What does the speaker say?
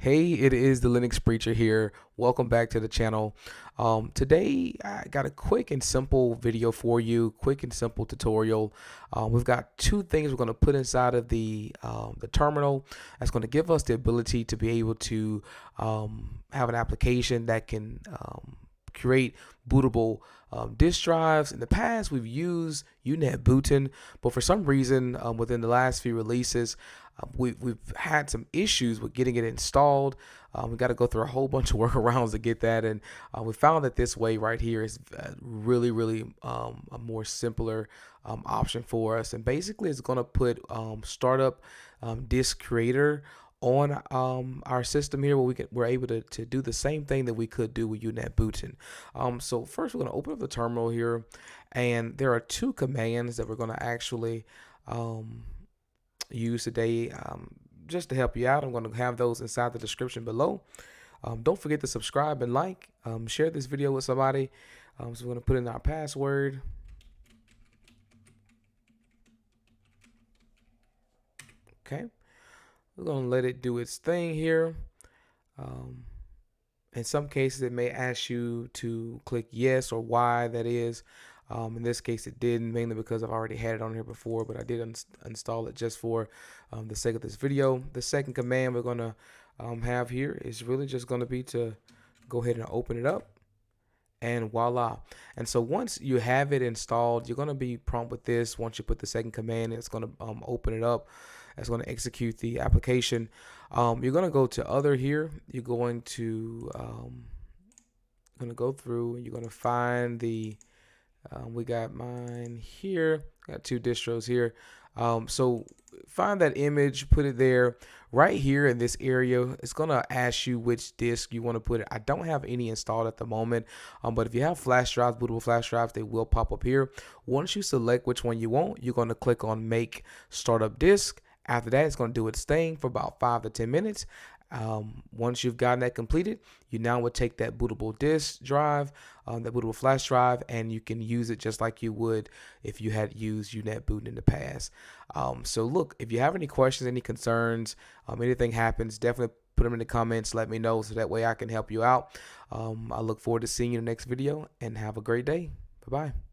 Hey, it is the Linux Preacher here. Welcome back to the channel. Today I got a quick and simple video for you, quick and simple tutorial. We've got two things we're going to put inside of the terminal that's going to give us the ability to be able to have an application that can create bootable disk drives. In the past, we've used UNetbootin, but for some reason, within the last few releases, we've had some issues with getting it installed. We got to go through a whole bunch of workarounds to get that, and we found that this way right here is really a more simpler option for us. And basically, it's going to put startup disk creator on our system here, where we're able to do the same thing that we could do with UNetbootin. So first, we're going to open up the terminal here, and there are two commands that we're going to actually use today just to help you out. I'm going to have those inside the description below. Don't forget to subscribe and like. Share this video with somebody. So we're going to put in our password. Okay. We're going to let it do its thing here. In some cases, it may ask you to click yes or Y, that is. In this case, it didn't, mainly because I've already had it on here before, but I did install it just for the sake of this video. The second command we're going to have here is really just going to be to go ahead and open it up. And voila. And so once you have it installed, you're going to be prompted with this. Once you put the second command, it's going to open it up. It's going to execute the application. You're going to go to other here. You're going to go through, and you're going to find the we got mine here. Got two distros here. So find that image, put it there. Right here in this area, it's going to ask you which disk you want to put it. I don't have any installed at the moment, but if you have flash drives, bootable flash drives, they will pop up here. Once you select which one you want, you're going to click on Make Startup Disk. After that, it's going to do its thing for about 5 to 10 minutes. Once you've gotten that completed, you now would take that bootable disk drive, that bootable flash drive, and you can use it just like you would if you had used UNetbootin in the past. So look, if you have any questions, any concerns, anything happens, definitely put them in the comments. Let me know so that way I can help you out. I look forward to seeing you in the next video, and have a great day. Bye-bye.